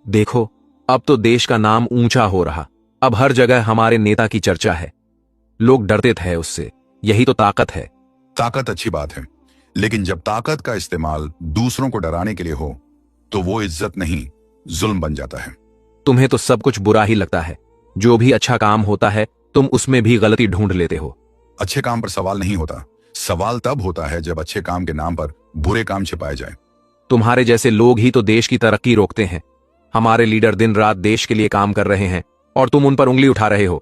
देखो, अब तो देश का नाम ऊंचा हो रहा। अब हर जगह हमारे नेता की चर्चा है। लोग डरते थे उससे। यही तो ताकत है। ताकत अच्छी बात है, लेकिन जब ताकत का इस्तेमाल दूसरों को डराने के लिए हो तो वो इज्जत नहीं, जुल्म बन जाता है। तुम्हें तो सब कुछ बुरा ही लगता है। जो भी अच्छा काम होता है तुम उसमें भी गलती ढूंढ लेते हो। अच्छे काम पर सवाल नहीं होता। सवाल तब होता है जब अच्छे काम के नाम पर बुरे काम छिपाए जाए। तुम्हारे जैसे लोग ही तो देश की तरक्की रोकते हैं। हमारे लीडर दिन रात देश के लिए काम कर रहे हैं और तुम उन पर उंगली उठा रहे हो।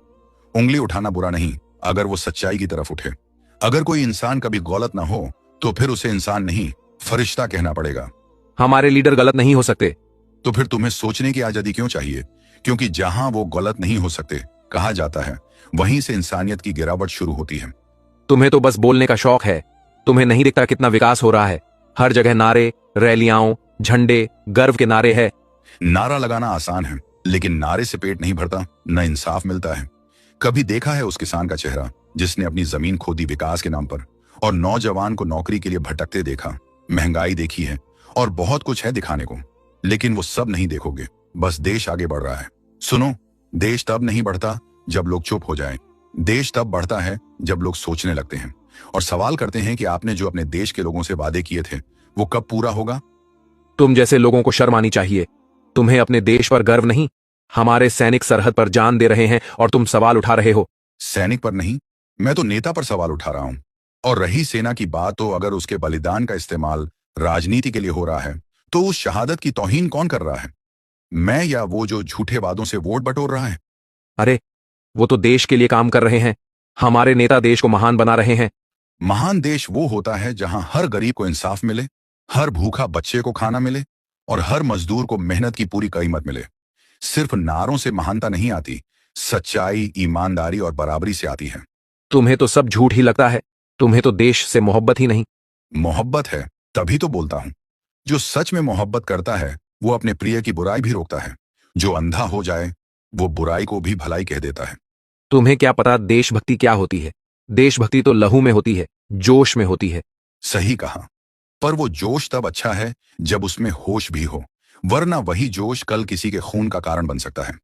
उंगली उठाना बुरा नहीं, अगर वो सच्चाई की तरफ उठे। अगर कोई इंसान कभी गलत ना हो तो फिर उसे इंसान नहीं, फरिश्ता कहना पड़ेगा। हमारे लीडर गलत नहीं हो सकते। तो फिर तुम्हें सोचने की आजादी क्यों चाहिए? क्योंकि जहां वो गलत नहीं हो सकते कहा जाता है, वहीं से इंसानियत की गिरावट शुरू होती है। तुम्हें तो बस बोलने का शौक है। तुम्हें नहीं दिखता कितना विकास हो रहा है। हर जगह नारे, रैलियां, झंडे, गर्व के नारे हैं। नारा लगाना आसान है, लेकिन नारे से पेट नहीं भरता, न इंसाफ मिलता है। कभी देखा है उस किसान का चेहरा जिसने अपनी जमीन खोदी विकास के नाम पर, और नौजवान को नौकरी के लिए भटकते देखा? महंगाई देखी है और बहुत कुछ है दिखाने को, लेकिन वो सब नहीं देखोगे। बस देश आगे बढ़ रहा है। सुनो, देश तब नहीं बढ़ता जब लोग चुप हो जाएं। देश तब बढ़ता है जब लोग सोचने लगते हैं और सवाल करते हैं कि आपने जो अपने देश के लोगों से वादे किए थे वो कब पूरा होगा। तुम जैसे लोगों को शर्म आनी चाहिए। तुम्हें अपने देश पर गर्व नहीं। हमारे सैनिक सरहद पर जान दे रहे हैं और तुम सवाल उठा रहे हो। सैनिक पर नहीं, मैं तो नेता पर सवाल उठा रहा हूं। और रही सेना की बात, तो अगर उसके बलिदान का इस्तेमाल राजनीति के लिए हो रहा है तो उस शहादत की तौहीन कौन कर रहा है? मैं या वो जो झूठे वादों से वोट बटोर रहा है? अरे, वो तो देश के लिए काम कर रहे हैं। हमारे नेता देश को महान बना रहे हैं। महान देश वो होता है जहां हर गरीब को इंसाफ मिले, हर भूखा बच्चे को खाना मिले और हर मजदूर को मेहनत की पूरी कीमत मिले। सिर्फ नारों से महानता नहीं आती, सच्चाई, ईमानदारी और बराबरी से आती है। तुम्हें तो सब झूठ ही लगता है। तुम्हें तो देश से मोहब्बत ही नहीं। मोहब्बत है, तभी तो बोलता हूं। जो सच में मोहब्बत करता है वो अपने प्रिय की बुराई भी रोकता है। जो अंधा हो जाए वो बुराई को भी भलाई कह देता है। तुम्हें क्या पता देशभक्ति क्या होती है? देशभक्ति तो लहू में होती है, जोश में होती है। सही कहा, पर वो जोश तब अच्छा है जब उसमें होश भी हो, वरना वही जोश कल किसी के खून का कारण बन सकता है।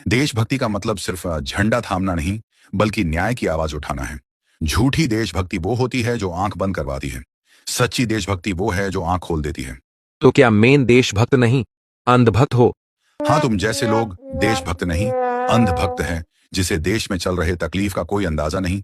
देशभक्ति का मतलब सिर्फ झंडा थामना नहीं, बल्कि न्याय की आवाज उठाना है। झूठी देशभक्ति वो होती है जो आंख बंद करवाती है। सच्ची देशभक्ति वो है जो आंख खोल देती है। तो क्या मेन देशभक्त नहीं, अंधभक्त हो? हाँ, तुम जैसे लोग देशभक्त नहीं, अंधभक्त हैं, जिसे देश में चल रहे तकलीफ का कोई अंदाजा नहीं,